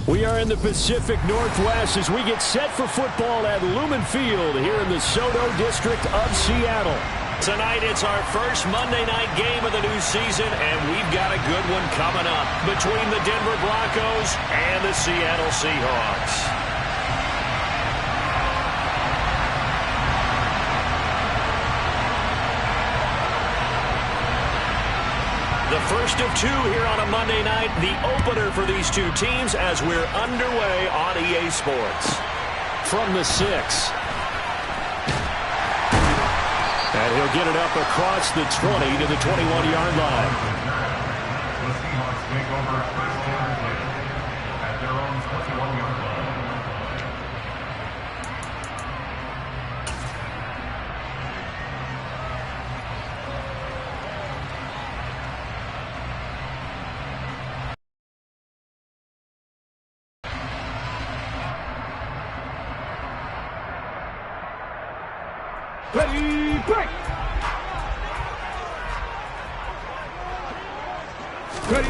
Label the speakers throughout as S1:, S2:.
S1: We are in the Pacific Northwest as we get set for football at Lumen Field here in the Soto District of Seattle.
S2: Tonight, it's our first Monday night game of the new season, and we've got a good one coming up between the Denver Broncos and the Seattle Seahawks. The first of two here on a Monday night, the opener for these two teams as we're underway on EA Sports.
S1: From the 6. And he'll get it up across the 20 to the 21-yard line.
S3: The Seahawks take over first down at their own 21-yard line.
S1: Ready, break! Ready.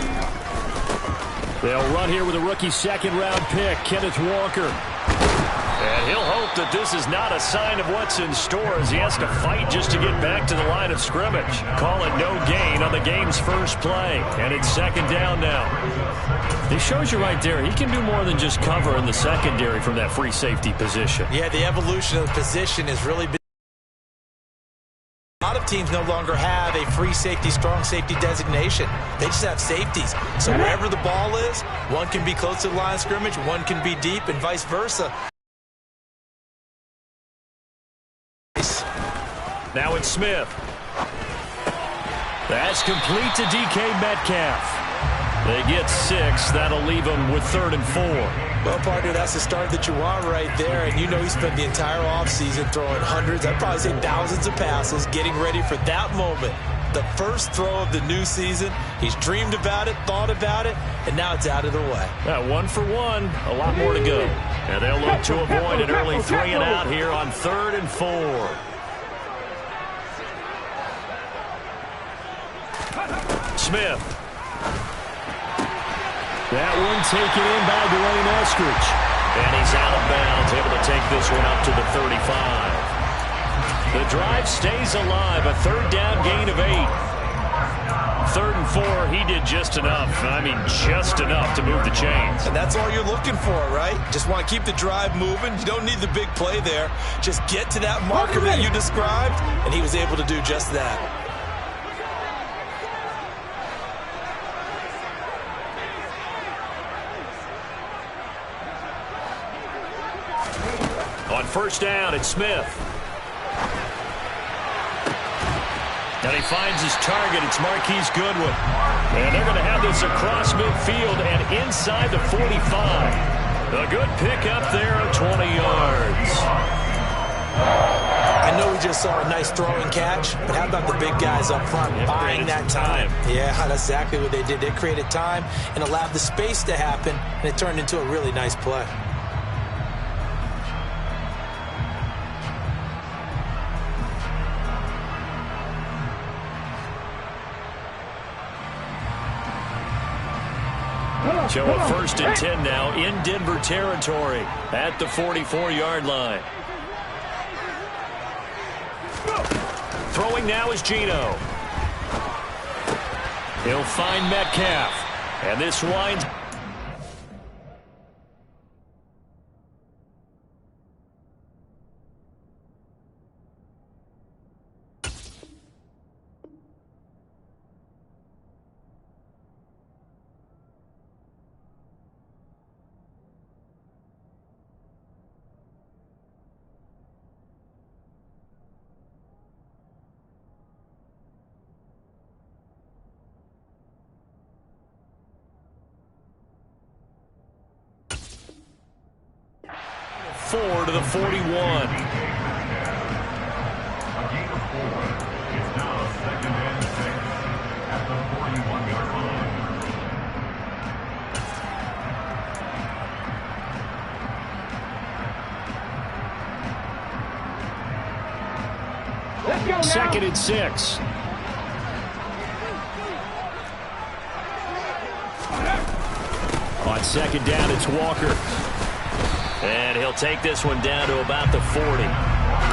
S1: They'll run here with a rookie second-round pick, Kenneth Walker.
S2: And he'll hope that this is not a sign of what's in store as he has to fight just to get back to the line of scrimmage. Call it no gain on the game's first play. And it's second down now.
S1: This shows you right there, he can do more than just cover in the secondary from that free safety position.
S4: Yeah, the evolution of the position has really been. A lot of teams no longer have a free safety, strong safety designation. They just have safeties. So wherever the ball is, one can be close to the line of scrimmage, one can be deep, and vice versa.
S2: Now it's Smith.
S1: That's complete to DK Metcalf. They get 6. That'll leave them with 3rd and 4.
S4: Well, partner, that's the start that you want right there. And you know he spent the entire offseason throwing hundreds, I'd probably say thousands of passes, getting ready for that moment. The first throw of the new season. He's dreamed about it, thought about it, and now it's out of the way.
S1: 1 for 1. A lot more to go.
S2: And they'll look to avoid an early 3 and out here on 3rd and 4. Smith.
S1: That one taken in by Dwayne Eskridge.
S2: And he's out of bounds, able to take this one up to the 35. The drive stays alive, a 3rd down gain of 8. 3rd and 4, he did just enough. I mean, just enough to move the chains.
S4: And that's all you're looking for, right? Just want to keep the drive moving. You don't need the big play there. Just get to that marker that you described, and he was able to do just that.
S2: On first down, it's Smith. And he finds his target. It's Marquise Goodwin. And they're going to have this across midfield and inside the 45. A good pickup there of 20 yards.
S4: I know we just saw a nice throwing catch, but how about the big guys up front buying that time? Yeah, that's exactly what they did. They created time and allowed the space to happen, and it turned into a really nice play.
S2: So a 1st and 10 now in Denver territory at the 44-yard line. Throwing now is Geno. He'll find Metcalf. And this winds. Four to the 41.
S3: A gain of 4. It's now 2nd and 6 at the 41-yard line.
S1: Let's go now. 2nd and 6. On On second down, it's Walker.
S2: And he'll take this one down to about the 40.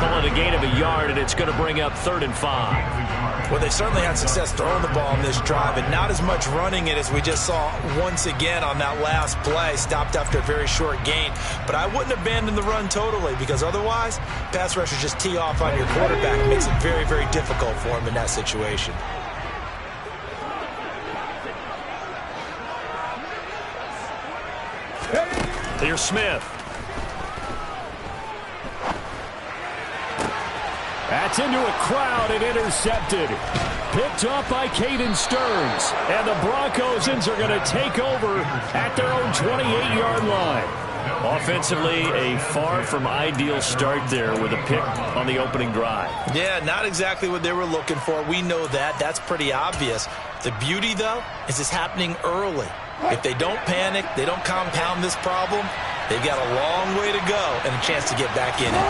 S2: Call it a gain of a yard, and it's going to bring up 3rd and 5.
S4: Well, they certainly had success throwing the ball on this drive, and not as much running it as we just saw once again on that last play. Stopped after a very short gain. But I wouldn't abandon the run totally, because otherwise, pass rushers just tee off on your quarterback. It makes it very, very difficult for him in that situation.
S2: Here's Smith.
S1: That's into a crowd and intercepted. Picked up by Caden Stearns. And the Broncos are going to take over at their own 28-yard line.
S2: Offensively, a far from ideal start there with a pick on the opening drive.
S4: Yeah, not exactly what they were looking for. We know that. That's pretty obvious. The beauty, though, is it's happening early. If they don't panic, they don't compound this problem, they've got a long way to go and a chance to get back in it.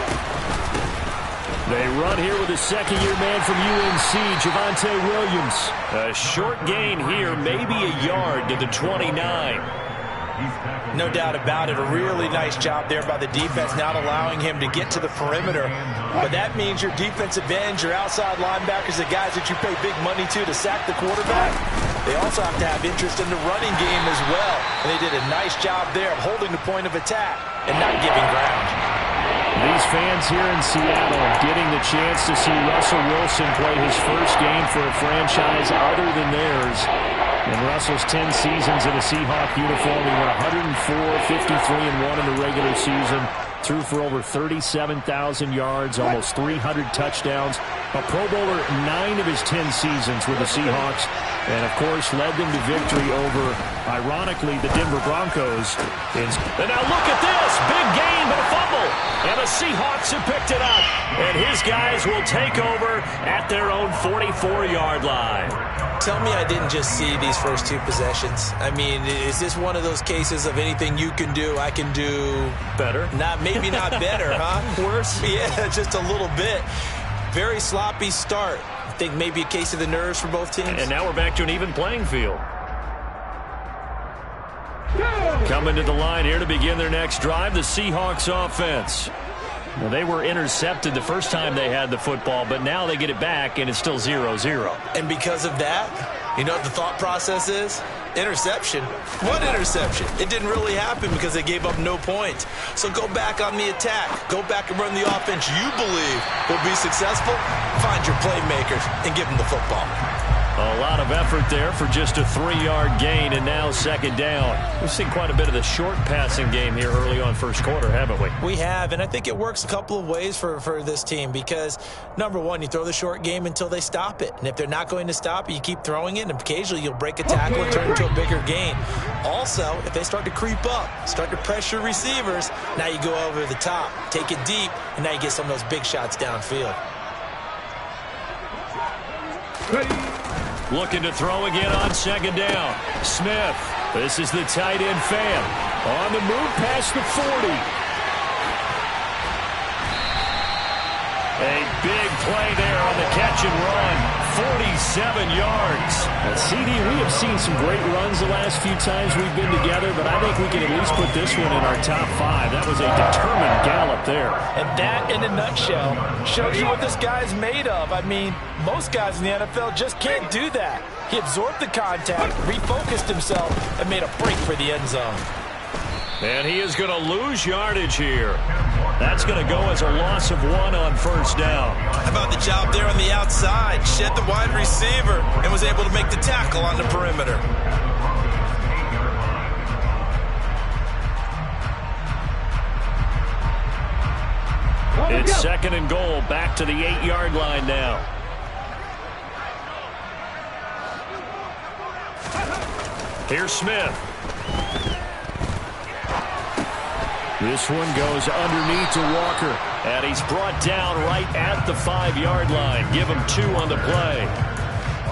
S1: They run here with a second-year man from UNC, Javonte Williams.
S2: A short gain here, maybe a yard to the 29.
S4: No doubt about it. A really nice job there by the defense, not allowing him to get to the perimeter. But that means your defensive ends, your outside linebackers, the guys that you pay big money to sack the quarterback, they also have to have interest in the running game as well. And they did a nice job there of holding the point of attack and not giving ground.
S1: These fans here in Seattle getting the chance to see Russell Wilson play his first game for a franchise other than theirs. In Russell's 10 seasons in a Seahawk uniform, he went 104, 53-1 in the regular season. Threw for over 37,000 yards, almost 300 touchdowns. A Pro Bowler 9 of his 10 seasons with the Seahawks. And, of course, led them to victory over, ironically, the Denver Broncos.
S2: And now look at this. Big gain, but a fumble. And the Seahawks have picked it up. And his guys will take over at their own 44-yard line.
S4: Tell me I didn't just see these first two possessions. I mean, is this one of those cases of anything you can do, I can do
S2: better?
S4: Maybe not better, huh?
S2: Worse?
S4: Yeah, just a little bit. Very sloppy start. I think maybe a case of the nerves for both teams.
S2: And now we're back to an even playing field. Coming to the line here to begin their next drive, the Seahawks offense. Well, they were intercepted the first time they had the football, but now they get it back, and it's still 0-0.
S4: And because of that, you know what the thought process is? Interception. What interception? It didn't really happen because they gave up no points. So go back on the attack. Go back and run the offense you believe will be successful. Find your playmakers and give them the football.
S2: A lot of effort there for just a 3-yard gain, and now second down. We've seen quite a bit of the short passing game here early on first quarter, haven't we?
S4: We have, and I think it works a couple of ways for this team because, number one, you throw the short game until they stop it. And if they're not going to stop it, you keep throwing it, and occasionally you'll break a tackle and turn it into a bigger gain. Also, if they start to creep up, start to pressure receivers, now you go over the top, take it deep, and now you get some of those big shots downfield.
S2: Looking to throw again on second down. Smith. This is the tight end fan. On the move past the 40. A big play there on the catch and run. 47 yards.
S1: CD, we have seen some great runs the last few times we've been together, but I think we can at least put this one in our top 5. That was a determined gallop there.
S4: And that, in a nutshell, shows you what this guy's made of. I mean, most guys in the NFL just can't do that. He absorbed the contact, refocused himself, and made a break for the end zone.
S2: And he is going to lose yardage here. That's going to go as a loss of 1 on first down.
S4: How about the job there on the outside? Shed the wide receiver and was able to make the tackle on the perimeter.
S2: It's second and goal, back to the 8-yard line now. Here's Smith.
S1: This one goes underneath to Walker.
S2: And he's brought down right at the 5-yard line. Give him 2 on the play.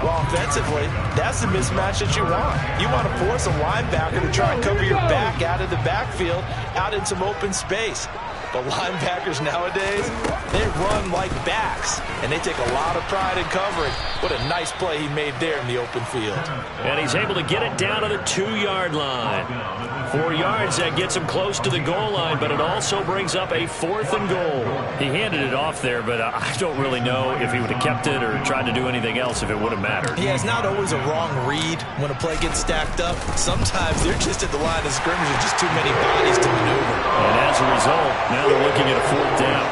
S4: Well, offensively, that's the mismatch that you want. You want to force a linebacker to try and cover your back out of the backfield, out in some open space. But linebackers nowadays, they run like backs, and they take a lot of pride in covering. What a nice play he made there in the open field.
S2: And he's able to get it down to the 2-yard line. 4 yards, that gets him close to the goal line, but it also brings up a 4th and goal.
S1: He handed it off there, but I don't really know if he would have kept it or tried to do anything else if it would have mattered.
S4: Yeah, it's not always a wrong read when a play gets stacked up. Sometimes they're just at the line of scrimmage with just too many bodies to maneuver.
S1: And as a result, now they're looking at a 4th down.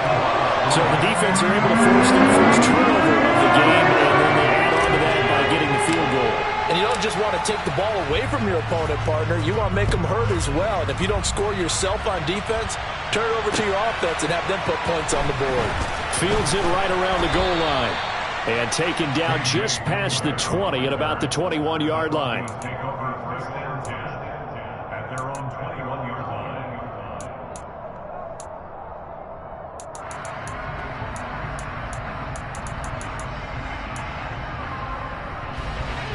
S1: So the defense are able to force their first turnover of the game, and then they add on to that by getting the field goal.
S4: And you don't just want to take the ball away from your opponent, partner. You want to make them hurt as well. And if you don't score yourself on defense, turn it over to your offense and have them put points on the board.
S1: Fields it right around the goal line. And taken down just past the 20 at about the 21-yard line.
S3: Take over first and 10 at their own 21-yard line.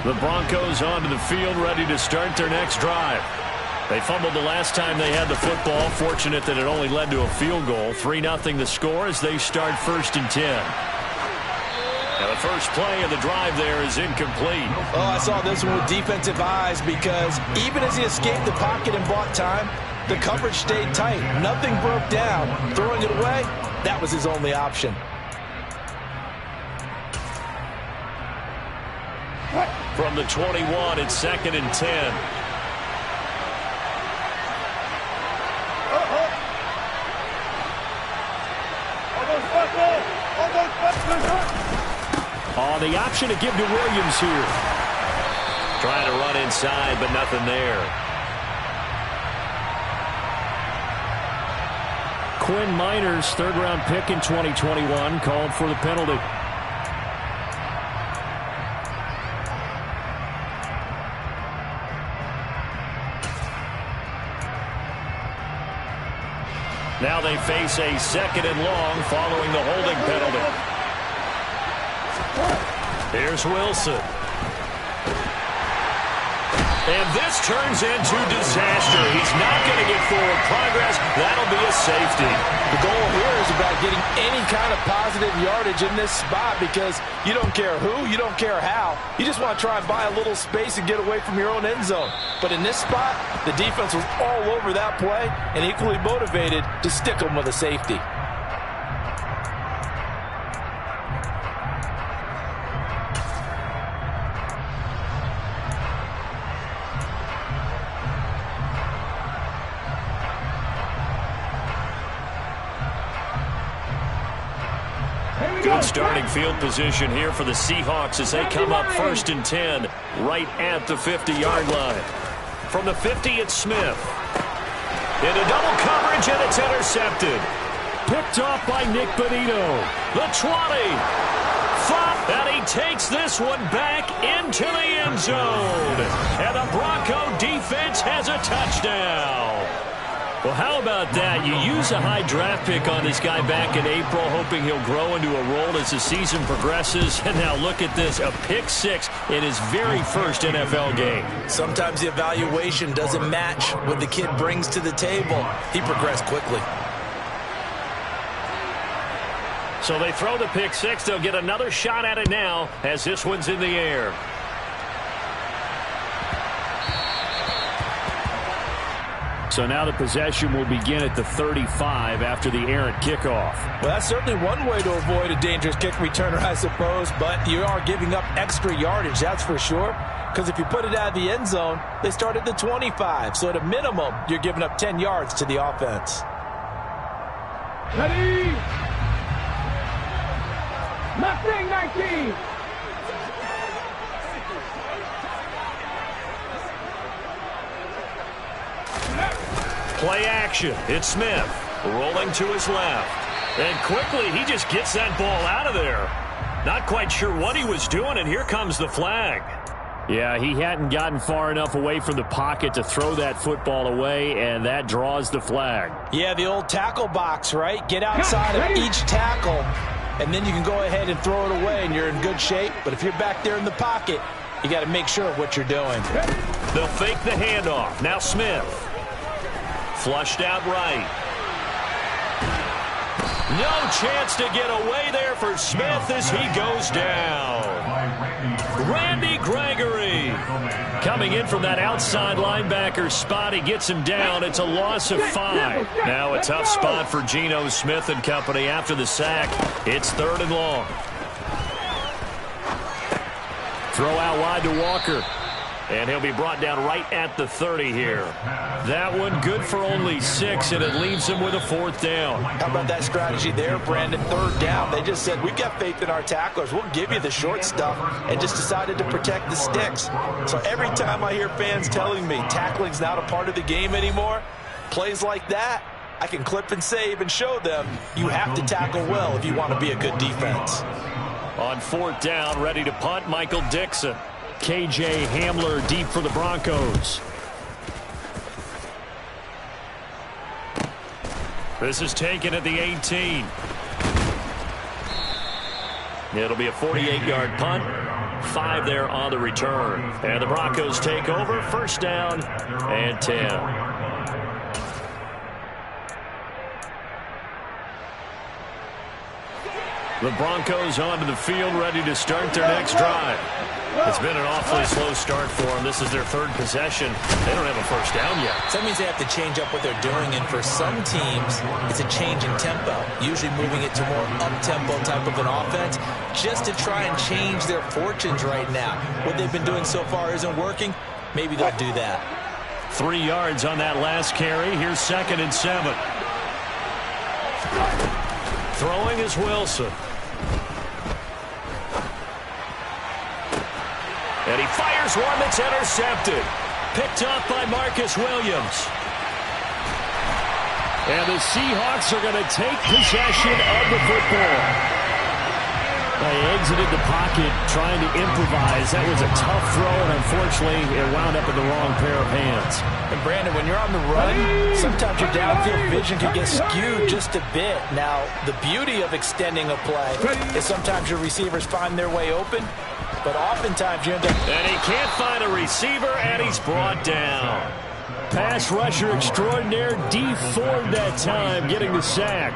S1: The Broncos onto the field, ready to start their next drive. They fumbled the last time they had the football. Fortunate that it only led to a field goal. 3-0 the score as they start 1st and 10. Now the first play of the drive there is incomplete.
S4: Oh, I saw this one with defensive eyes because even as he escaped the pocket and bought time, the coverage stayed tight. Nothing broke down. Throwing it away, that was his only option.
S2: From the 21, it's 2nd and 10.
S1: Oh, the option to give to Williams here.
S2: Trying to run inside, but nothing there.
S1: Quinn Miners, 3rd-round pick in 2021, called for the penalty.
S2: Now they face a 2nd and long following the holding penalty. Here's Wilson. And this turns into disaster. He's not going to get forward progress. That'll be a safety.
S4: The goal here is about getting any kind of positive yardage in this spot because you don't care who, you don't care how. You just want to try and buy a little space and get away from your own end zone. But in this spot, the defense was all over that play and equally motivated to stick them with a safety.
S2: Good starting field position here for the Seahawks as they come up 1st and 10 right at the 50-yard line. From the 50, it's Smith. Into double coverage, and it's intercepted.
S1: Picked off by Nick Bonito.
S2: The 20. Flop, and he takes this one back into the end zone. And the Bronco defense has a touchdown.
S1: Well, how about that? You use a high draft pick on this guy back in April, hoping he'll grow into a role as the season progresses. And now look at this, a pick 6 in his very first NFL game.
S4: Sometimes the evaluation doesn't match what the kid brings to the table. He progressed quickly.
S2: So they throw the pick 6. They'll get another shot at it now as this one's in the air.
S1: So now the possession will begin at the 35 after the errant kickoff.
S4: Well, that's certainly one way to avoid a dangerous kick returner, I suppose, but you are giving up extra yardage, that's for sure. Because if you put it out of the end zone, they start at the 25. So at a minimum, you're giving up 10 yards to the offense.
S5: Ready? Nothing, 19.
S2: Play action. It's Smith rolling to his left. And quickly, he just gets that ball out of there. Not quite sure what he was doing, and here comes the flag.
S1: Yeah, he hadn't gotten far enough away from the pocket to throw that football away, and that draws the flag.
S4: Yeah, the old tackle box, right? Get outside of each tackle, and then you can go ahead and throw it away, and you're in good shape. But if you're back there in the pocket, you got to make sure of what you're doing.
S2: They'll fake the handoff. Now Smith. Flushed out right. No chance to get away there for Smith as he goes down. Randy Gregory coming in from that outside linebacker spot. He gets him down. It's a loss of 5. Now a tough spot for Geno Smith and company after the sack. It's 3rd and long. Throw out wide to Walker. And he'll be brought down right at the 30 here. That one good for only 6, and it leaves him with a 4th down.
S4: How about that strategy there, Brandon? 3rd down. They just said, we've got faith in our tacklers. We'll give you the short stuff, and just decided to protect the sticks. So every time I hear fans telling me tackling's not a part of the game anymore, plays like that, I can clip and save and show them you have to tackle well if you want to be a good defense.
S2: On 4th down, ready to punt, Michael Dixon. KJ Hamler deep for the Broncos. This is taken at the 18. It'll be a 48-yard punt. 5 there on the return. And the Broncos take over. 1st down and 10. The Broncos onto the field, ready to start their next drive. It's been an awfully slow start for them. This is their 3rd possession. They don't have a 1st down yet.
S4: So that means they have to change up what they're doing, and for some teams, it's a change in tempo, usually moving it to more up-tempo type of an offense, just to try and change their fortunes right now. What they've been doing so far isn't working. Maybe they'll do that.
S2: 3 yards on that last carry. Here's 2nd and 7. Throwing is Wilson. And he fires one that's intercepted. Picked up by Marcus Williams. And the Seahawks are going to take possession of the football. They exited the pocket trying to improvise. That was a tough throw, and unfortunately, it wound up in the wrong pair of hands.
S4: And Brandon, when you're on the run, sometimes your downfield vision can get skewed just a bit. Now, the beauty of extending a play is sometimes your receivers find their way open, but oftentimes you end up...
S2: And he can't find a receiver, and he's brought down. Pass rusher extraordinaire, D Ford that time, getting the sack.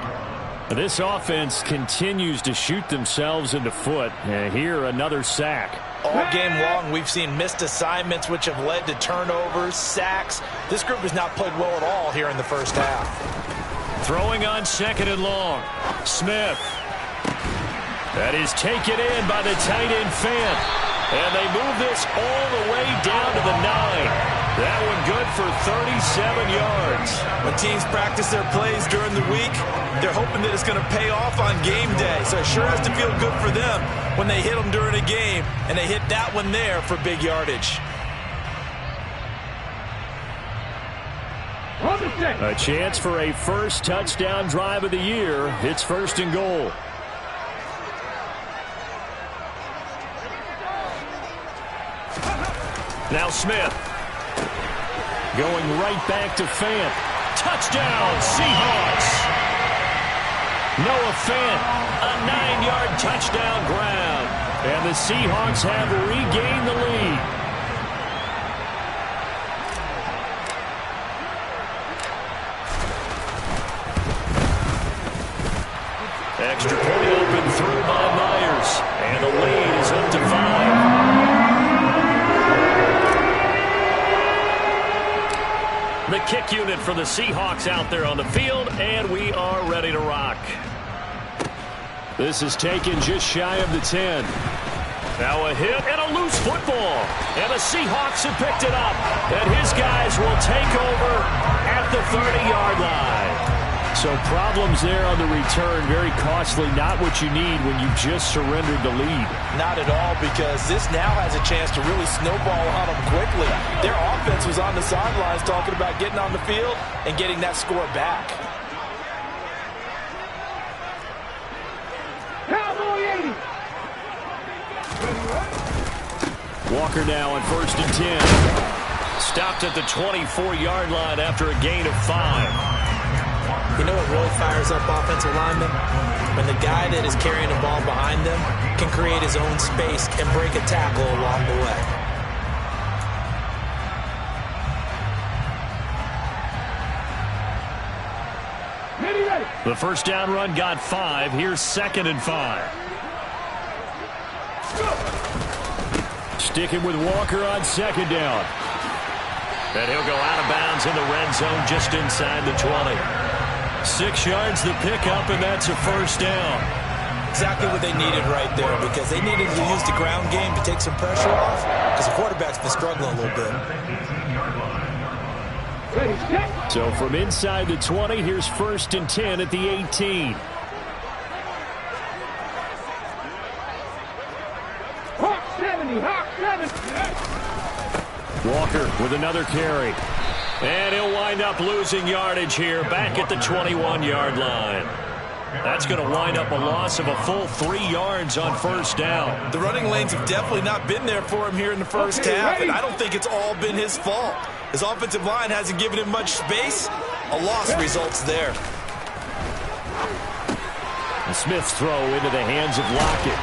S2: This offense continues to shoot themselves in the foot. And here, another sack.
S4: All game long, we've seen missed assignments, which have led to turnovers, sacks. This group has not played well at all here in the 1st half.
S2: Throwing on 2nd and long. Smith. That is taken in by the tight end Fant. And they move this all the way down to the 9. That one good for 37 yards.
S4: When teams practice their plays during the week, they're hoping that it's going to pay off on game day. So it sure has to feel good for them when they hit them during a game, and they hit that one there for big yardage.
S1: A chance for a first touchdown drive of the year. It's 1st and goal.
S2: Now Smith. Going right back to Fant. Touchdown, Seahawks. Noah Fant, a 9-yard touchdown grab. And the Seahawks have regained the lead. Extra point open through by Myers. And the lead is up to 5. The kick unit for the Seahawks out there on the field, and we are ready to rock.
S1: This is taken just shy of the 10.
S2: Now a hit and a loose football. And the Seahawks have picked it up. And his guys will take over at the 30-yard line.
S1: So problems there on the return, very costly, not what you need when you just surrendered the lead.
S4: Not at all, because this now has a chance to really snowball on them quickly. Their offense was on the sidelines talking about getting on the field and getting that score back.
S1: Walker now on 1st and 10.
S2: Stopped at the 24-yard line after a gain of 5.
S4: You know what really fires up offensive linemen? When the guy that is carrying the ball behind them can create his own space and break a tackle along the way.
S2: The first down run got 5. Here's 2nd and 5.
S1: Sticking with Walker on 2nd down.
S2: And he'll go out of bounds in the red zone just inside the 20. 6 yards the pickup, and that's a first down.
S4: Exactly what they needed right there, because they needed to use the ground game to take some pressure off, because the quarterback's been struggling a little bit.
S1: So from inside the 20, here's 1st and 10 at the 18.
S5: Hawk 70, Hawk 70.
S1: Walker with another carry.
S2: And he'll wind up losing yardage here back at the 21-yard line. That's going to wind up a loss of a full 3 yards on first down.
S4: The running lanes have definitely not been there for him here in the first half, and I don't think it's all been his fault. His offensive line hasn't given him much space. A loss results there.
S1: The Smith's throw into the hands of Lockett.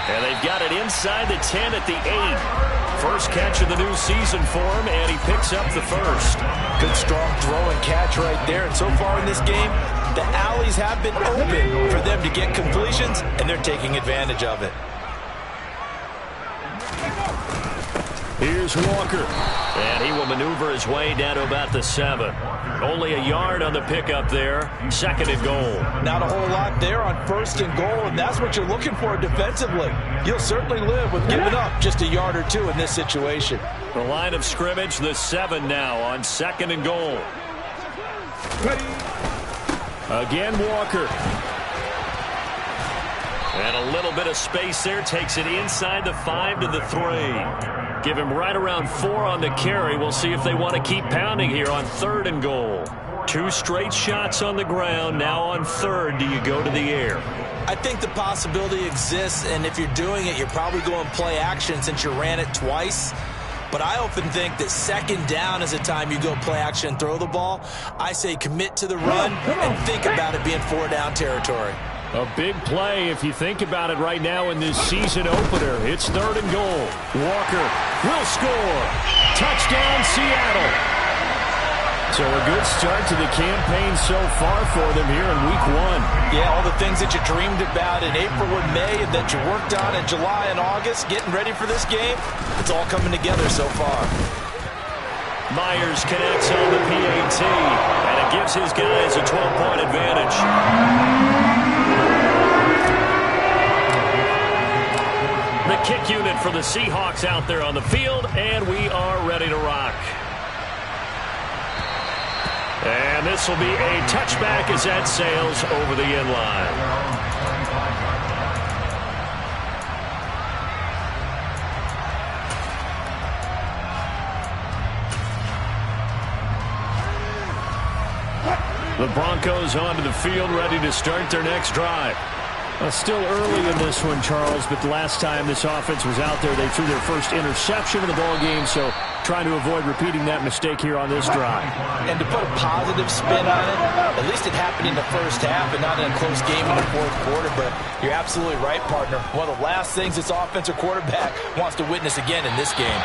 S2: And they've got it inside the 10 at the 8. First catch of the new season for him, and he picks up the first.
S4: Good, strong throw and catch right there. And so far in this game, the alleys have been open for them to get completions, and they're taking advantage of it.
S1: Here's Walker.
S2: And he will maneuver his way down to about the 7. Only a yard on the pickup there. 2nd and goal.
S4: Not a whole lot there on 1st and goal, and that's what you're looking for defensively. You'll certainly live with giving up just a yard or 2 in this situation.
S2: The line of scrimmage, the 7 now on 2nd and goal.
S1: Again, Walker.
S2: And a little bit of space there. Takes it inside the 5 to the 3. Give him right around 4 on the carry. We'll see if they want to keep pounding here on 3rd and goal. 2 straight shots on the ground. Now on 3rd, do you go to the air?
S4: I think the possibility exists, and if you're doing it, you're probably going play action since you ran it twice. But I often think that 2nd down is a time you go play action and throw the ball. I say commit to the run and think about it being 4 down territory.
S1: A big play if you think about it right now in this season opener. It's 3rd and goal. Walker will score. Touchdown, Seattle. So a good start to the campaign so far for them here in week 1.
S4: Yeah, all the things that you dreamed about in April and May and that you worked on in July and August, getting ready for this game, it's all coming together so far.
S2: Myers connects on the PAT, and it gives his guys a 12-point advantage. The kick unit for the Seahawks out there on the field, and we are ready to rock. And this will be a touchback as that sails over the end line. The Broncos onto the field, ready to start their next drive.
S1: Still early in this one, Charles, but the last time this offense was out there, they threw their first interception of the ball game, so trying to avoid repeating that mistake here on this drive.
S4: And to put a positive spin on it, at least it happened in the first half and not in a close game in the 4th quarter, but you're absolutely right, partner. One of the last things this offensive quarterback wants to witness again in this game.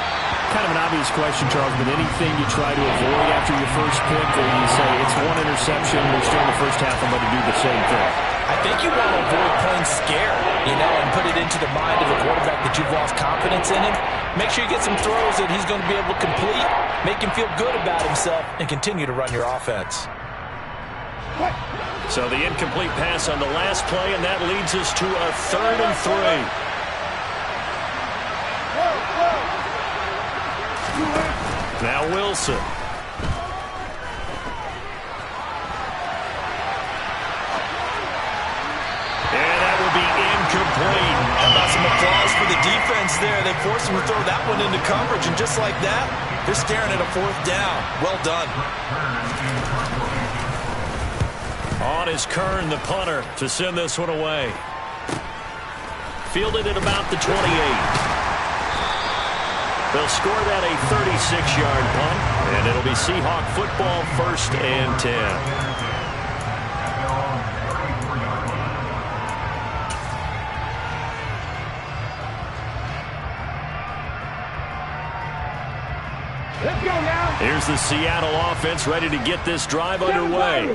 S1: Kind of an obvious question, Charles, but anything you try to avoid after your first pick, or you say it's 1 interception, we're still in the first half, I'm going to do the same thing?
S4: I think you want to avoid playing scared, and put it into the mind of the quarterback that you've lost confidence in him. Make sure you get some throws that he's going to be able to complete, make him feel good about himself, and continue to run your offense.
S2: So the incomplete pass on the last play, and that leads us to a 3rd and 3. Now Wilson.
S4: Incomplete. How about some applause for the defense there? They forced him to throw that one into coverage, and just like that, they're staring at a 4th down. Well done.
S2: On is Kern, the punter, to send this one away. Fielded at about the 28. They'll score that a 36-yard punt, and it'll be Seahawk football, 1st and 10.
S5: Let's go now.
S2: Here's the Seattle offense ready to get this drive underway.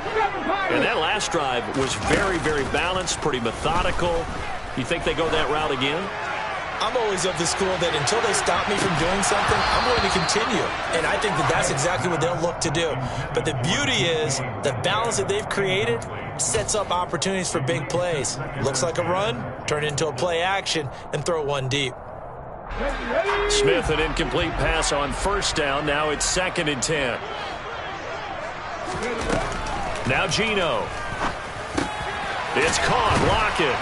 S2: And that last drive was very, very balanced, pretty methodical. You think they go that route again?
S4: I'm always of the school that until they stop me from doing something, I'm going to continue. And I think that that's exactly what they'll look to do. But the beauty is the balance that they've created sets up opportunities for big plays. Looks like a run, turn it into a play action, and throw one deep.
S2: Smith, an incomplete pass on first down. Now it's 2nd and 10. Now Geno. It's caught. Lockett.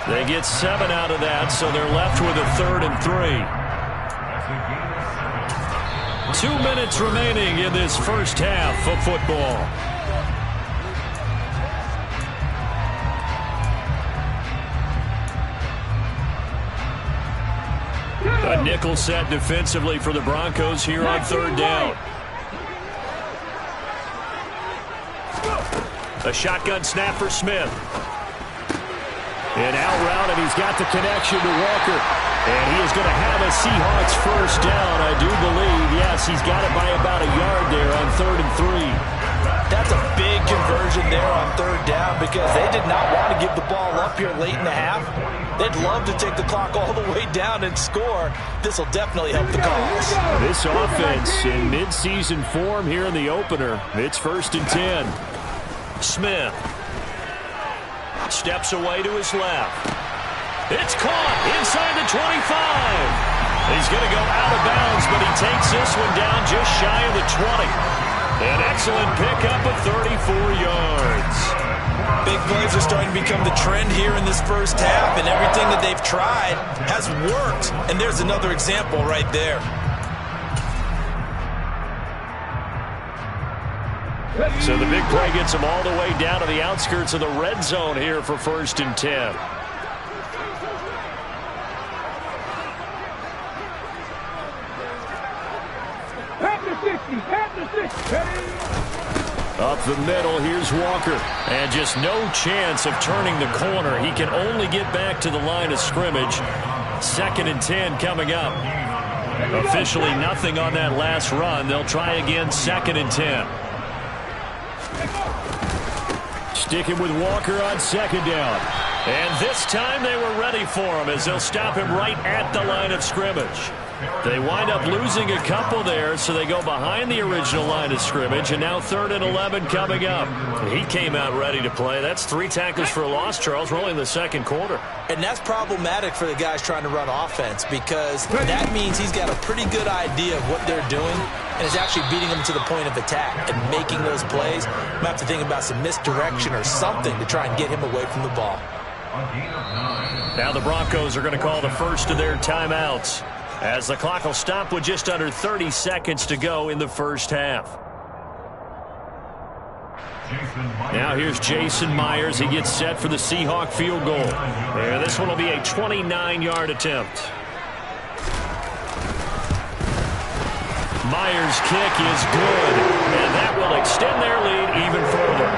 S2: They get 7 out of that, so they're left with a 3rd and 3. 2 minutes remaining in this first half of football. A nickel set defensively for the Broncos here on 3rd down. A shotgun snap for Smith. And out route, and he's got the connection to Walker. And he is going to have a Seahawks first down, I do believe. Yes, he's got it by about a yard there on 3rd and 3.
S4: That's a big conversion there on 3rd down because they did not want to give the ball up here late in the half. They'd love to take the clock all the way down and score. This will definitely help the cause.
S1: This offense in midseason form here in the opener. It's 1st and 10.
S2: Smith steps away to his left. It's caught inside the 25. He's going to go out of bounds, but he takes this one down just shy of the 20. An excellent pickup of 34 yards.
S4: Big plays are starting to become the trend here in this first half, and everything that they've tried has worked. And there's another example right there.
S2: So the big play gets them all the way down to the outskirts of the red zone here for 1st and 10. Up the middle, here's Walker. And just no chance of turning the corner. He can only get back to the line of scrimmage. 2nd and 10 coming up. Officially nothing on that last run. They'll try again, 2nd and 10.
S1: Sticking with Walker on 2nd down.
S2: And this time they were ready for him as they'll stop him right at the line of scrimmage. They wind up losing a couple there, so they go behind the original line of scrimmage, and now 3rd and 11 coming up. He came out ready to play. That's 3 tackles for a loss, Charles, rolling in the 2nd quarter.
S4: And that's problematic for the guys trying to run offense because that means he's got a pretty good idea of what they're doing and is actually beating them to the point of attack and making those plays. Might have to think about some misdirection or something to try and get him away from the ball.
S2: Now the Broncos are going to call the first of their timeouts as the clock will stop with just under 30 seconds to go in the first half. Now here's Jason Myers. He gets set for the Seahawk field goal. And this one will be a 29-yard attempt. Myers' kick is good, and that will extend their lead even further.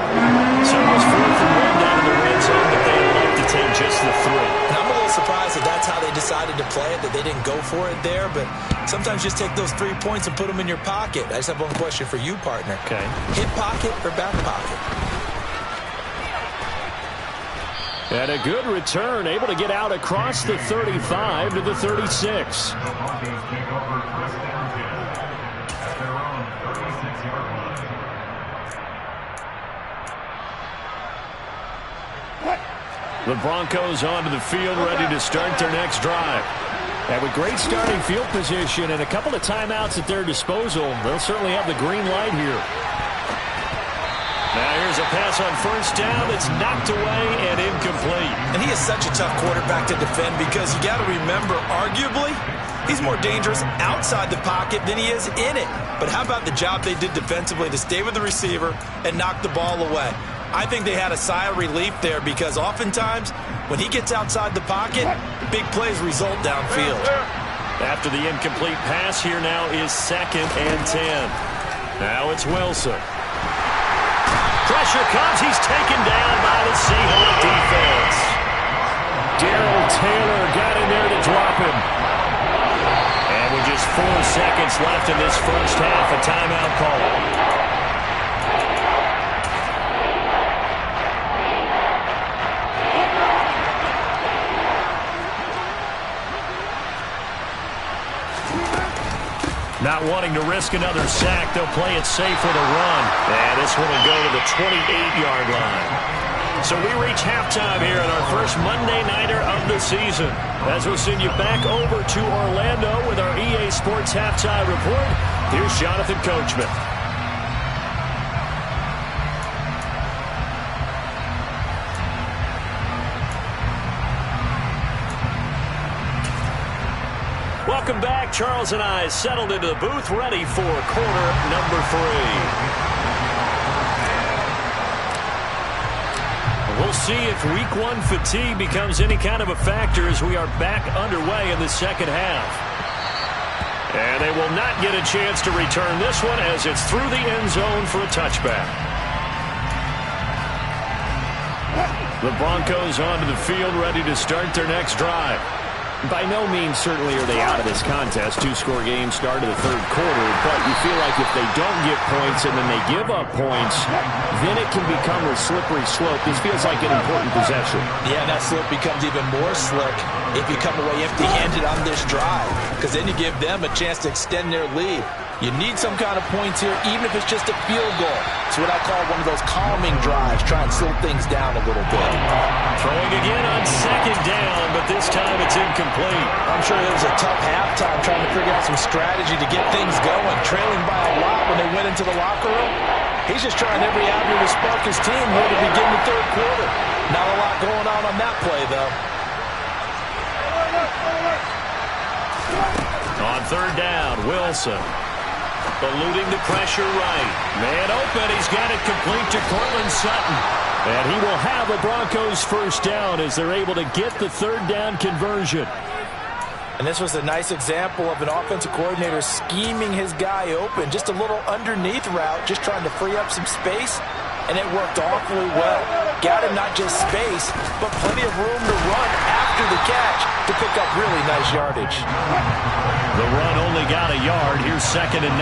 S2: So it was 4th and 1 down in the red zone, but they elect to take just the 3.
S4: And I'm a little surprised that that's how they decided to play it, that they didn't go for it there, but sometimes just take those 3 points and put them in your pocket. I just have one question for you, partner.
S2: Okay.
S4: Hip pocket or back pocket?
S1: And a good return, able to get out across the 35 to the 36.
S2: The Broncos onto the field, ready to start their next drive.
S1: And with great starting field position and a couple of timeouts at their disposal, they'll certainly have the green light here.
S2: Now here's a pass on first down that's knocked away and incomplete.
S4: And he is such a tough quarterback to defend because you got to remember, arguably, he's more dangerous outside the pocket than he is in it. But how about the job they did defensively to stay with the receiver and knock the ball away? I think they had a sigh of relief there because oftentimes when he gets outside the pocket, big plays result downfield.
S2: After the incomplete pass, here now is 2nd and 10. Now it's Wilson. Pressure comes. He's taken down by the Seahawk defense.
S1: Darrell Taylor got in there to drop him.
S2: And with just 4 seconds left in this first half. A timeout call. Not wanting to risk another sack, they'll play it safe with a run. And this one will go to the 28-yard line. So we reach halftime here in our first Monday Nighter of the season. As we'll send you back over to Orlando with our EA Sports Halftime Report, here's Jonathan Coachman. Welcome back. Charles and I settled into the booth, ready for quarter number 3. We'll see if week 1 fatigue becomes any kind of a factor as we are back underway in the second half. And they will not get a chance to return this one as it's through the end zone for a touchback. The Broncos onto the field, ready to start their next drive.
S1: By no means certainly are they out of this contest. 2-score game start of the third quarter, but you feel like if they don't get points and then they give up points, then it can become a slippery slope. This feels like an important possession.
S4: Yeah, that slope becomes even more slick if you come away empty-handed on this drive, because then you give them a chance to extend their lead. You need some kind of points here, even if it's just a field goal. It's what I call one of those calming drives. Try and slow things down a little bit.
S2: Throwing again on second down, but this time it's incomplete.
S4: I'm sure it was a tough halftime trying to figure out some strategy to get things going. Trailing by a lot when they went into the locker room. He's just trying every avenue to spark his team here to begin the third quarter. Not a lot going on that play, though.
S2: On third down, Wilson. Eluding the pressure right. Man open. He's got it complete to Cortland Sutton. And he will have a Broncos first down as they're able to get the third down conversion.
S4: And this was a nice example of an offensive coordinator scheming his guy open. Just a little underneath route, just trying to free up some space. And it worked awfully well. Got him not just space, but plenty of room to run after the catch to pick up really nice yardage.
S2: The run only got a yard. Here's 2nd and 9.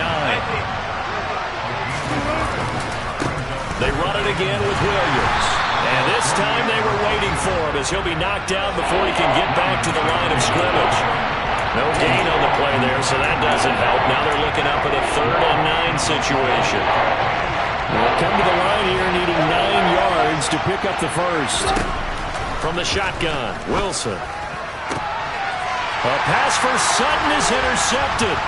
S2: They run it again with Williams. And this time they were waiting for him as he'll be knocked down before he can get back to the line of scrimmage. No gain on the play there, so that doesn't help. Now they're looking up at a 3rd and 9 situation.
S1: They'll come to the line here needing 9 yards to pick up the first.
S2: From the shotgun, Wilson. A pass for Sutton is intercepted.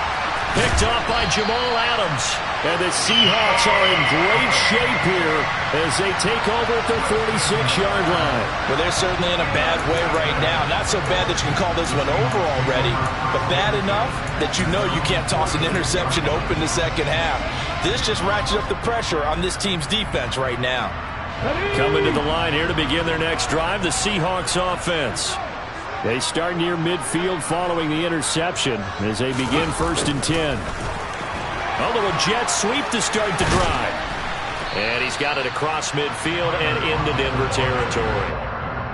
S2: Picked off by Jamal Adams. And the Seahawks are in great shape here as they take over at their 46-yard line.
S4: Well, they're certainly in a bad way right now. Not so bad that you can call this one over already, but bad enough that you know you can't toss an interception to open the second half. This just ratchets up the pressure on this team's defense right now.
S2: Coming to the line here to begin their next drive, the Seahawks offense.
S1: They start near midfield following the interception as they begin 1st and 10.
S2: A little jet sweep to start the drive. And he's got it across midfield and into Denver territory.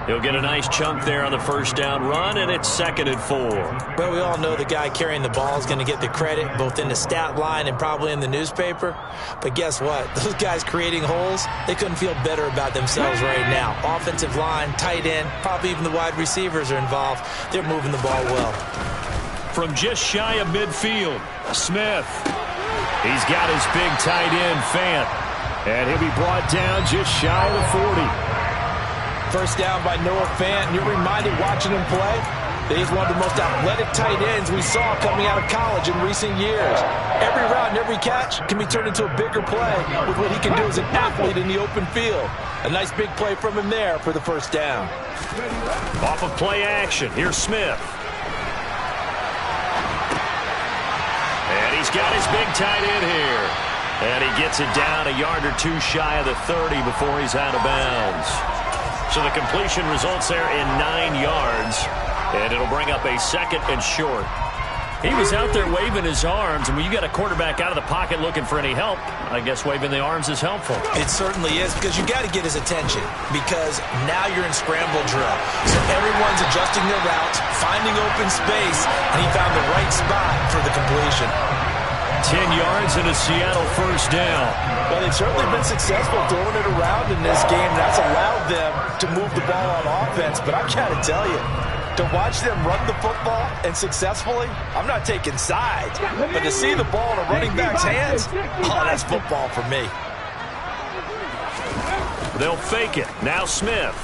S2: He'll get a nice chunk there on the first down run, and it's 2nd and 4.
S4: Well, we all know the guy carrying the ball is going to get the credit, both in the stat line and probably in the newspaper. But guess what? Those guys creating holes, they couldn't feel better about themselves right now. Offensive line, tight end, probably even the wide receivers are involved. They're moving the ball well.
S2: From just shy of midfield, Smith. He's got his big tight end, Fant.
S1: And he'll be brought down just shy of the 40.
S4: First down by Noah Fant. You're reminded watching him play that he's one of the most athletic tight ends we saw coming out of college in recent years. Every route and every catch can be turned into a bigger play with what he can do as an athlete in the open field. A nice big play from him there for the first down.
S2: Off of play action, here's Smith. And he's got his big tight end here. And he gets it down a yard or 2 shy of the 30 before he's out of bounds. So the completion results there in 9 yards. And it'll bring up a 2nd and short. He was out there waving his arms, and when you got a quarterback out of the pocket looking for any help, I guess waving the arms is helpful.
S4: It certainly is, because you got to get his attention, because now you're in scramble drill. So everyone's adjusting their routes, finding open space, and he found the right spot for the completion.
S2: 10 yards and a Seattle first down.
S4: Well, they've certainly been successful throwing it around in this game. That's allowed them to move the ball on offense. But I've got to tell you, to watch them run the football and successfully, I'm not taking sides. But to see the ball in a running back's hands, oh, that's football for me.
S2: They'll fake it. Now Smith.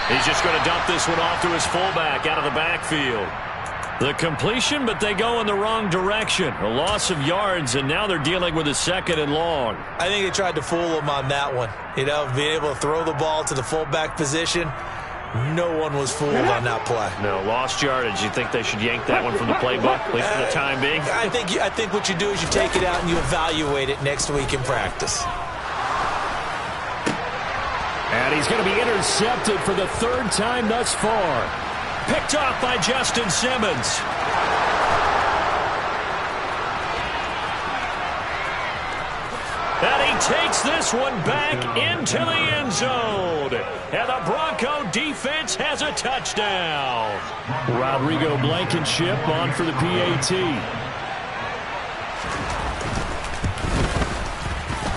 S2: He's just going to dump this one off to his fullback out of the backfield. The completion, but they go in the wrong direction. A loss of yards, and now they're dealing with a 2nd and long.
S4: I think they tried to fool him on that one. You know, being able to throw the ball to the fullback position. No one was fooled on that play.
S2: No, lost yardage. You think they should yank that one from the playbook, at least for the time being?
S4: I think what you do is you take it out and you evaluate it next week in practice.
S1: And he's going to be intercepted for the 3rd time thus far.
S2: Picked off by Justin Simmons. And he takes this one back into the end zone. And the Bronco defense has a touchdown.
S1: Rodrigo Blankenship on for the PAT.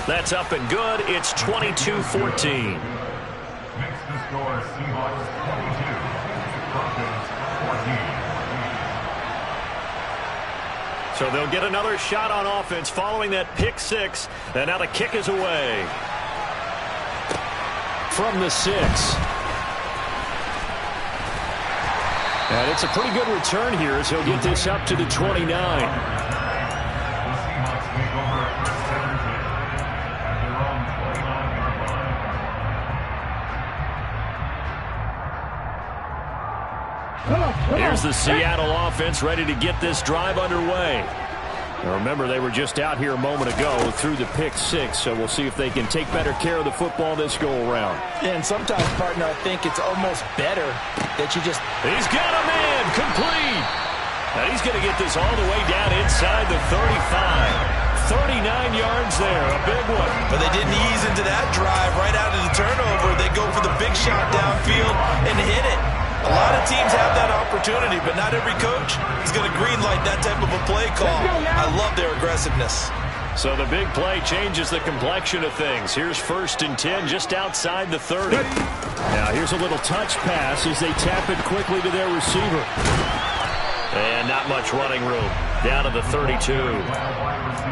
S2: That's up and good. It's 22-14.
S3: Makes the score Seahawks 22. Broncos 14.
S2: So they'll get another shot on offense following that pick 6. And now the kick is away.
S1: From the 6. And it's a pretty good return here as he'll get this up to the 29.
S3: The Seahawks take over at first 17 at their own 29-yard line.
S2: Here's the Seattle offense ready to get this drive underway.
S1: Now remember, they were just out here a moment ago through the pick 6, so we'll see if they can take better care of the football this go-around.
S4: Yeah, and sometimes, partner, I think it's almost better that you just...
S2: He's got a man complete. And he's going to get this all the way down inside the 35. 39 yards there, a big one.
S4: But they didn't ease into that drive right out of the turnover. They go for the big shot downfield and hit it. A lot of teams have that opportunity, but not every coach is going to greenlight that type of a play call. I love their aggressiveness.
S2: So the big play changes the complexion of things. Here's 1st and 10 just outside the 30.
S1: Now here's a little touch pass as they tap it quickly to their receiver.
S2: And not much running room. Down to the 32.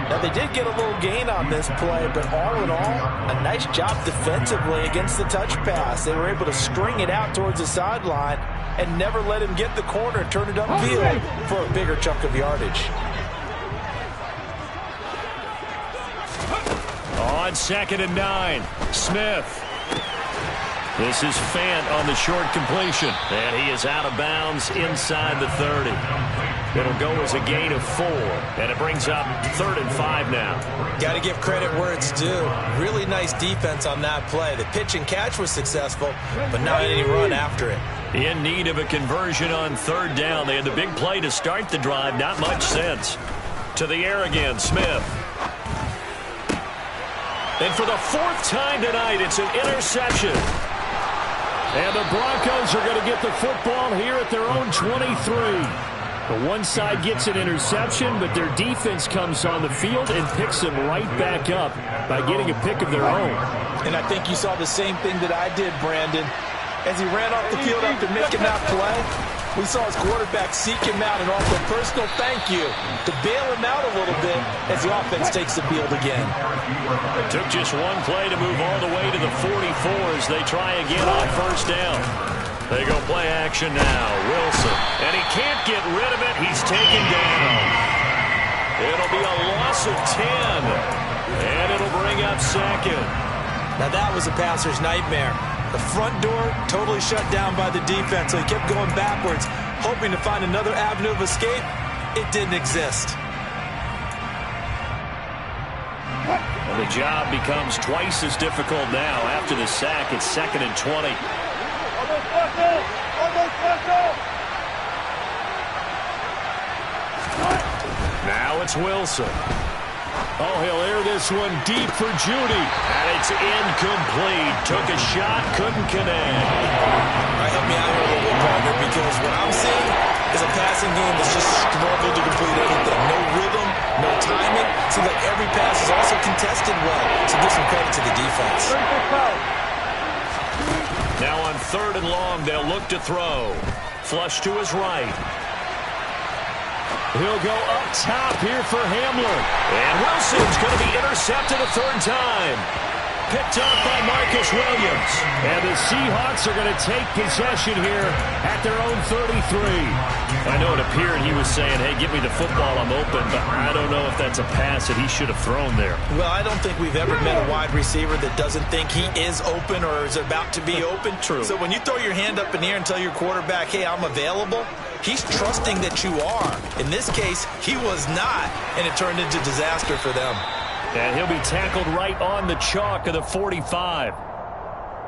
S4: Now, they did get a little gain on this play, but all in all, a nice job defensively against the touch pass. They were able to string it out towards the sideline and never let him get the corner and turn it upfield for a bigger chunk of yardage.
S2: On 2nd and 9, Smith. This is Fant on the short completion. And he is out of bounds inside the 30. It'll go as a gain of 4. And it brings up 3rd and 5 now.
S4: Got to give credit where it's due. Really nice defense on that play. The pitch and catch was successful, but not any run after it.
S2: In need of a conversion on 3rd down. They had the big play to start the drive. Not much sense. To the air again, Smith. And for the 4th time tonight, it's an interception.
S1: And the Broncos are going to get the football here at their own 23. The one side gets an interception, but their defense comes on the field and picks them right back up by getting a pick of their own.
S4: And I think you saw the same thing that I did, Brandon. As he ran off the field after making that play, we saw his quarterback seek him out and offer a personal thank you to bail him out a little bit as the offense takes the field again.
S2: It took just one play to move all the way to the 44 as they try again on 1st down. They go play action now. Wilson. And he can't get rid of it. He's taken down. It'll be a loss of 10. And it'll bring up 2nd.
S4: Now that was a passer's nightmare. The front door totally shut down by the defense, so he kept going backwards, hoping to find another avenue of escape. It didn't exist.
S2: Well, the job becomes twice as difficult now after the sack. It's 2nd and 20. Now it's Wilson.
S1: Oh, he'll air this one deep for Judy.
S2: And it's incomplete. Took a shot, couldn't connect.
S4: All right, help me out I'm seeing is a passing game that's just struggled to complete anything. No rhythm, no timing. Seems like every pass is also contested well. So give some credit to the defense.
S2: Now on 3rd and long, they'll look to throw. Flush to his right.
S1: He'll go up top here for Hamler.
S2: And Wilson's going to be intercepted a 3rd time. Picked up by Marcus Williams.
S1: And the Seahawks are going to take possession here at their own 33.
S2: I know it appeared he was saying, hey, give me the football, I'm open, but I don't know if that's a pass that he should have thrown there.
S4: Well, I don't think we've ever met a wide receiver that doesn't think he is open or is about to be open.
S2: True.
S4: So when you throw your hand up in the air and tell your quarterback, hey, I'm available, he's trusting that you are. In this case, he was not, and it turned into disaster for them.
S1: And he'll be tackled right on the chalk of the 45.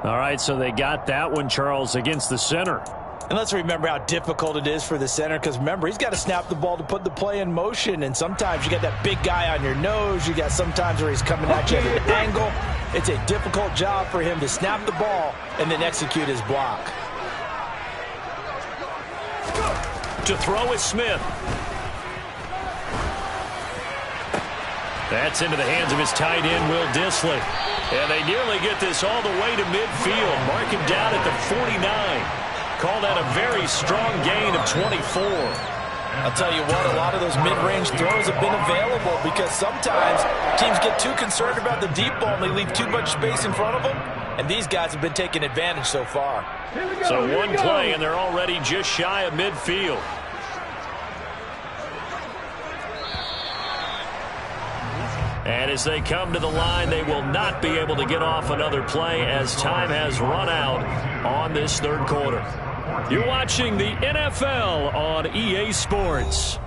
S1: All right, so they got that one, Charles, against the center.
S4: And let's remember how difficult it is for the center, because remember, he's got to snap the ball to put the play in motion, and sometimes you got that big guy on your nose. You got sometimes where he's coming at you at an angle. It's a difficult job for him to snap the ball and then execute his block.
S2: To throw is Smith. That's into the hands of his tight end, Will Dissly. And they nearly get this all the way to midfield. Mark him down at the 49. Call that a very strong gain of 24.
S4: I'll tell you what, a lot of those mid-range throws have been available because sometimes teams get too concerned about the deep ball and they leave too much space in front of them. And these guys have been taking advantage so far.
S2: So one play and they're already just shy of midfield. And as they come to the line, they will not be able to get off another play as time has run out on this 3rd quarter. You're watching the NFL on EA Sports.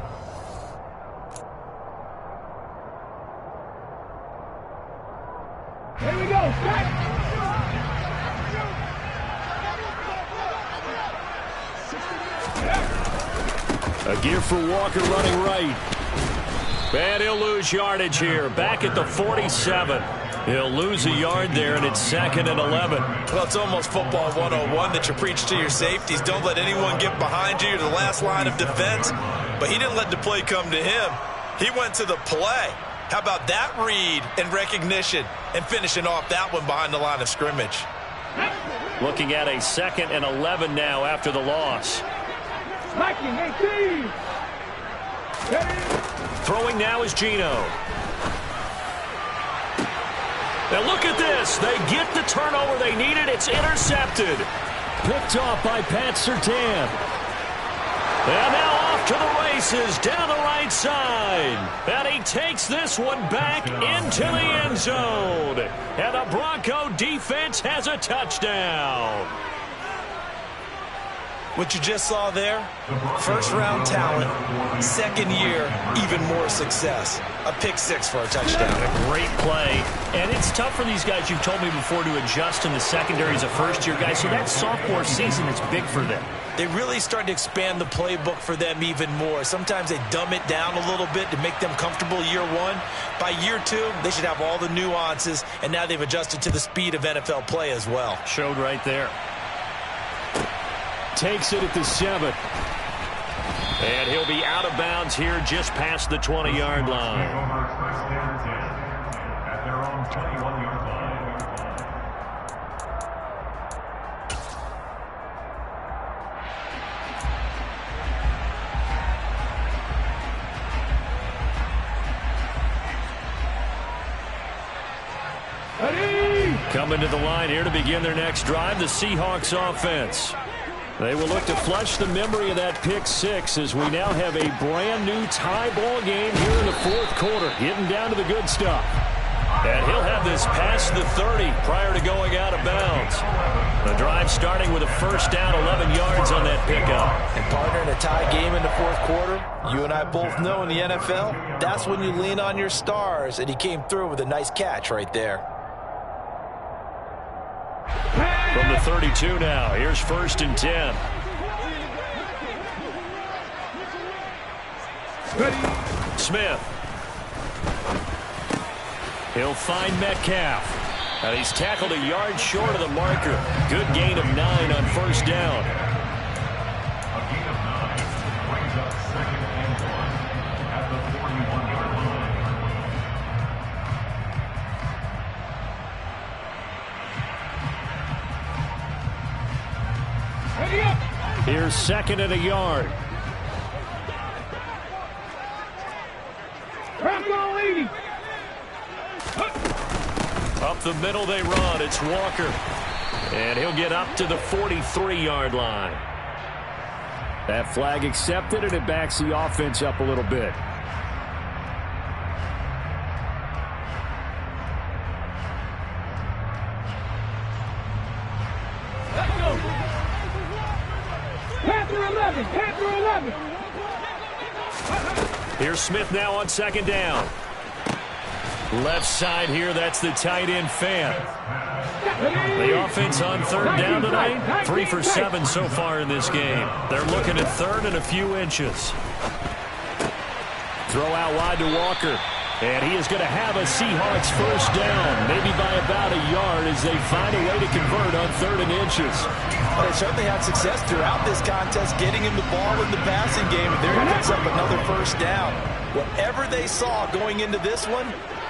S5: Here we go.
S1: A give for Walker running right.
S2: And he'll lose yardage here. Back at the 47. He'll lose a yard there, and it's 2nd and 11.
S4: Well, it's almost football 101 that you preach to your safeties. Don't let anyone get behind you. You're the last line of defense. But he didn't let the play come to him. He went to the play. How about that read and recognition and finishing off that one behind the line of scrimmage?
S2: Looking at a 2nd and 11 now after the loss.
S5: Smacking 18.
S2: Throwing now is Geno. Now look at this. They get the turnover they needed. It's intercepted.
S1: Picked off by Pat Surtain.
S2: And now off to the races down the right side. And he takes this one back into the end zone. And the Bronco defense has a touchdown.
S4: What you just saw there, first-round talent, 2nd year, even more success. A pick 6 for a touchdown.
S2: A great play. And it's tough for these guys, you've told me before, to adjust in the secondary as a first-year guy. So that sophomore season is big for them.
S4: They really started to expand the playbook for them even more. Sometimes they dumb it down a little bit to make them comfortable year 1. By year 2, they should have all the nuances, and now they've adjusted to the speed of NFL play as well.
S2: Showed right there.
S1: Takes it at the 7.
S2: And he'll be out of bounds here just past the 20-yard line.
S3: At their own 21-yard line.
S2: Coming to the line here to begin their next drive, the Seahawks offense.
S1: They will look to flush the memory of that pick 6 as we now have a brand new tie ball game here in the 4th quarter, getting down to the good stuff.
S2: And he'll have this past the 30 prior to going out of bounds. The drive starting with a first down, 11 yards on that pickup.
S4: And partner, in a tie game in the 4th quarter, you and I both know in the NFL, that's when you lean on your stars, and he came through with a nice catch right there.
S2: From the 32 now, here's 1st and 10. Smith. He'll find Metcalf. And he's tackled a yard short of the marker. Good gain of 9 on first down.
S3: A gain of 9.
S1: Here's second and a yard.
S2: Up the middle they run. It's Walker. And he'll get up to the 43-yard line.
S1: That flag accepted, and it backs the offense up a little bit.
S2: Here's Smith now on second down. Left side here, that's the tight end Fan. The offense on third down tonight, 3 for 7 so far in this game. They're looking at third and a few inches.
S1: Throw out wide to Walker. And he is going to have a Seahawks first down, maybe by about a yard as they find a way to convert on third and inches.
S4: Well, they certainly had success throughout this contest getting him the ball in the passing game, and there he picks up another first down. Whatever they saw going into this one,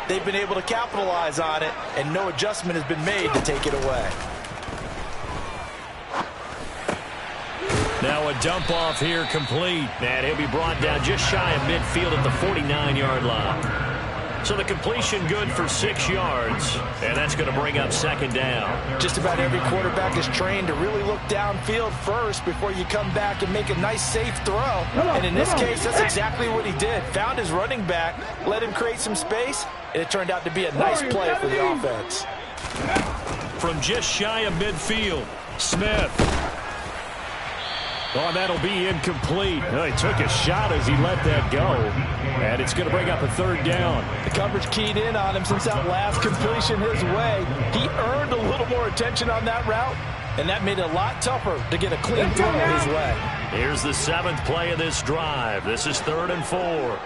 S4: they've been able to capitalize on it, and no adjustment has been made to take it away.
S2: Now a dump off here complete. And he'll be brought down just shy of midfield at the 49-yard line. So the completion good for 6 yards, and that's going to bring up second down.
S4: Just about every quarterback is trained to really look downfield first before you come back and make a nice, safe throw. And in this case, that's exactly what he did. Found his running back, let him create some space, and it turned out to be a nice play for the offense.
S2: From just shy of midfield, Smith.
S1: Oh, that'll be incomplete. Oh, he took a shot as he let that go. And it's going to bring up a third down.
S4: The coverage keyed in on him since that last completion his way. He earned a little more attention on that route, and that made it a lot tougher to get a clean throw his way.
S2: Here's the 7th play of this drive. This is 3rd and 4.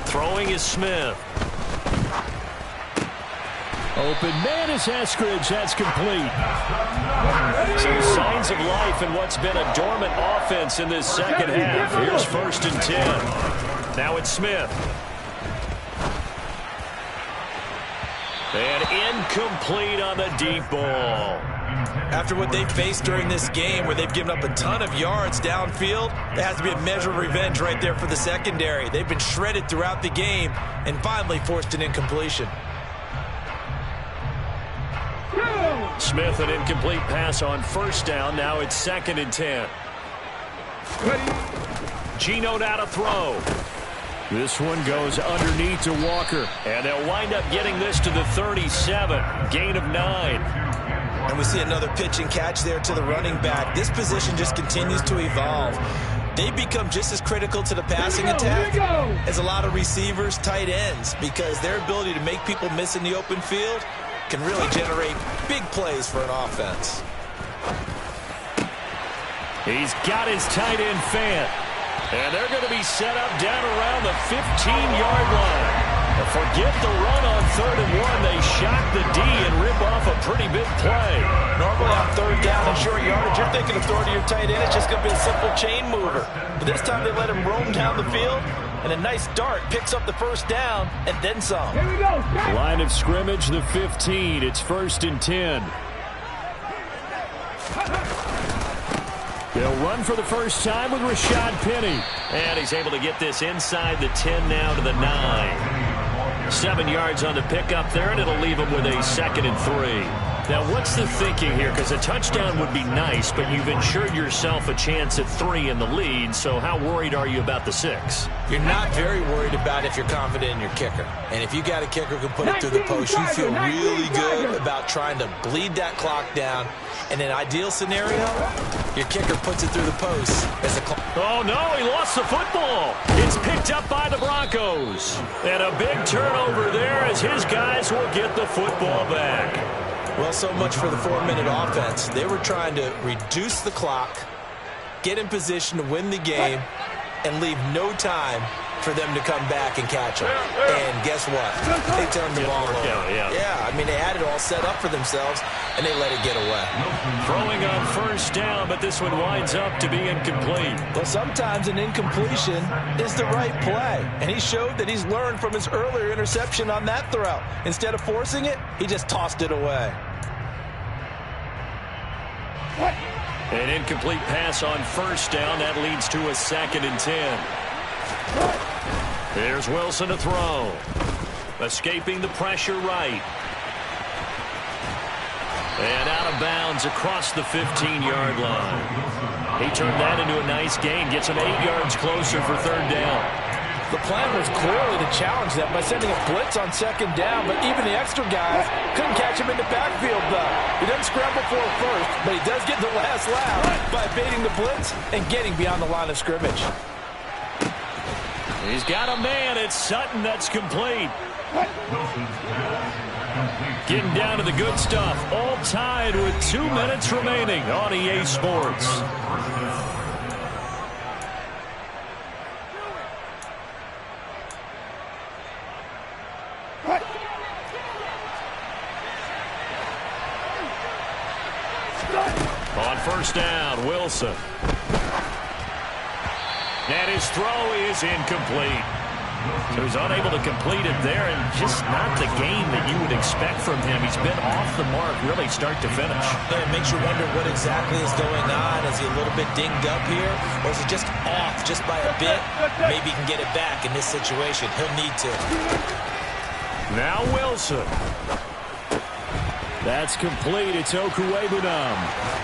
S2: Throwing is Smith.
S1: Open man is Eskridge. That's complete.
S2: Some signs of life in what's been a dormant offense in this second half. Here's 1st and 10. Now it's Smith. And incomplete on the deep ball.
S4: After what they faced during this game where they've given up a ton of yards downfield, there has to be a measure of revenge right there for the secondary. They've been shredded throughout the game and finally forced an incompletion.
S2: Smith, an incomplete pass on 1st down. Now it's 2nd and 10. Geno now to throw.
S1: This one goes underneath to Walker.
S2: And they'll wind up getting this to the 37. Gain of 9.
S4: And we see another pitch and catch there to the running back. This position just continues to evolve. They become just as critical to the passing attack as a lot of receivers, tight ends, because their ability to make people miss in the open field can really generate big plays for an offense.
S2: He's got his tight end Fan. And they're going to be set up down around the 15-yard line. Forget the run on 3rd and 1. They shock the D and rip off a pretty big play.
S4: Normally on 3rd down and short yardage, you're thinking of throwing to your tight end. It's just going to be a simple chain mover. But this time they let him roam down the field. And a nice dart picks up the first down and then some.
S5: Here we go.
S1: Line of scrimmage, the 15. It's 1st and 10. They'll run for the first time with Rashad Penny.
S2: And he's able to get this inside the 10 now to the 9. 7 yards on the pickup there, and it'll leave him with a 2nd and 3. Now, what's the thinking here? Because a touchdown would be nice, but you've ensured yourself a chance at 3 in the lead, so how worried are you about the 6?
S4: You're not very worried about if you're confident in your kicker. And if you got a kicker who can put it through the post, you feel really good about trying to bleed that clock down. In an ideal scenario, your kicker puts it through the post as the clock.
S2: Oh, no, he lost the football. It's picked up by the Broncos. And a big turnover there as his guys will get the football back.
S4: Well, so much for the 4-minute offense. They were trying to reduce the clock, get in position to win the game, and leave no time for them to come back and catch them. And guess what? They turned the ball over. Yeah, I mean, they had it all set up for themselves, and they let it get away.
S2: Throwing on 1st down, but this one winds up to be incomplete.
S4: Well, sometimes an incompletion is the right play, and he showed that he's learned from his earlier interception on that throw. Instead of forcing it, he just tossed it away.
S2: An incomplete pass on first down. That leads to a 2nd and 10. Here's Wilson to throw. Escaping the pressure right. And out of bounds across the 15-yard line. He turned that into a nice gain. Gets him 8 yards closer for 3rd down.
S4: The plan was clearly to challenge them by sending a blitz on 2nd down, but even the extra guys couldn't catch him in the backfield, though. He doesn't scramble for it first, but he does get the last laugh by baiting the blitz and getting beyond the line of scrimmage.
S2: He's got a man. It's Sutton. That's complete. Getting down to the good stuff. All tied with 2 minutes remaining on EA Sports. On first down, Wilson. And his throw is incomplete. So he's unable to complete it there, and just not the game that you would expect from him. He's been off the mark really start to finish.
S4: Yeah, it makes you wonder what exactly is going on. Is he a little bit dinged up here, or is he just off just by a bit? Maybe he can get it back in this situation. He'll need to.
S2: Now Wilson.
S1: That's complete. It's Okuwebunam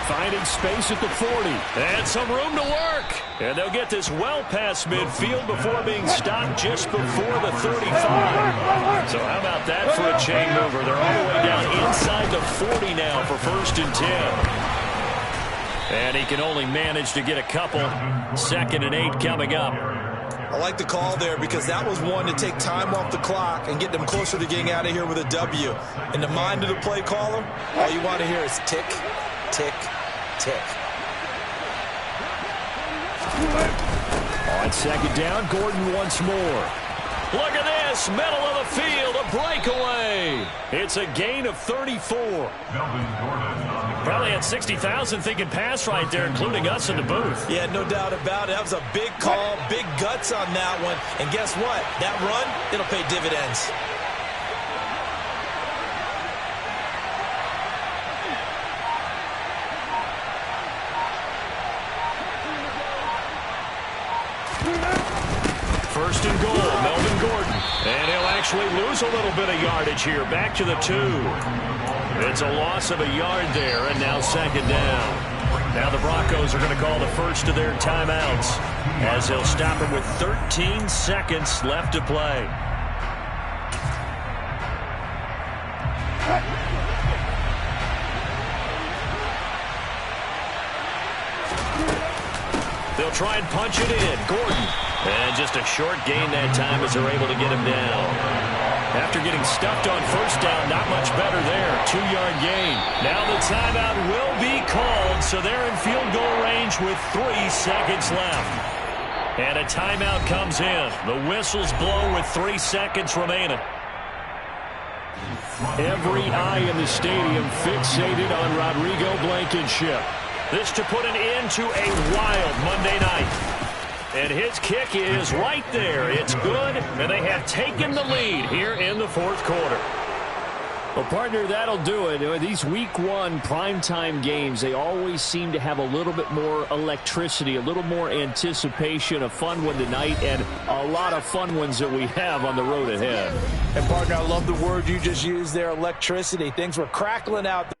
S1: finding space at the 40.
S2: And some room to work. And they'll get this well past midfield before being stopped just before the 35. So how about that for a chain mover? They're all the way down inside the 40 now for 1st and 10. And he can only manage to get a couple. 2nd and 8 coming up.
S4: I like the call there because that was one to take time off the clock and get them closer to getting out of here with a W. In the mind of the play caller, all you want to hear is tick, tick, tick.
S1: On 2nd down, Gordon once more.
S2: Look at this, middle of the field, a breakaway. It's a gain of 34. Probably had 60,000 thinking pass right there, including us in the booth.
S4: Yeah, no doubt about it. That was a big call, big guts on that one. And guess what? That run, it'll pay dividends.
S2: First and goal, Melvin Gordon. And he'll actually lose a little bit of yardage here. Back to the 2. It's a loss of a yard there, and now 2nd down. Now the Broncos are going to call the first of their timeouts as they'll stop him with 13 seconds left to play. They'll try and punch it in. Gordon. And just a short gain that time as they're able to get him down. After getting stuffed on first down, not much better there. 2-yard gain. Now the timeout will be called, so they're in field goal range with 3 seconds left. And a timeout comes in. The whistles blow with 3 seconds remaining.
S1: Every eye in the stadium fixated on Rodrigo Blankenship.
S2: This to put an end to a wild Monday night. And his kick is right there. It's good, and they have taken the lead here in the 4th quarter.
S1: Well, partner, that'll do it. These Week 1 primetime games, they always seem to have a little bit more electricity, a little more anticipation, a fun one tonight, and a lot of fun ones that we have on the road ahead.
S4: And, partner, I love the word you just used there, electricity. Things were crackling out.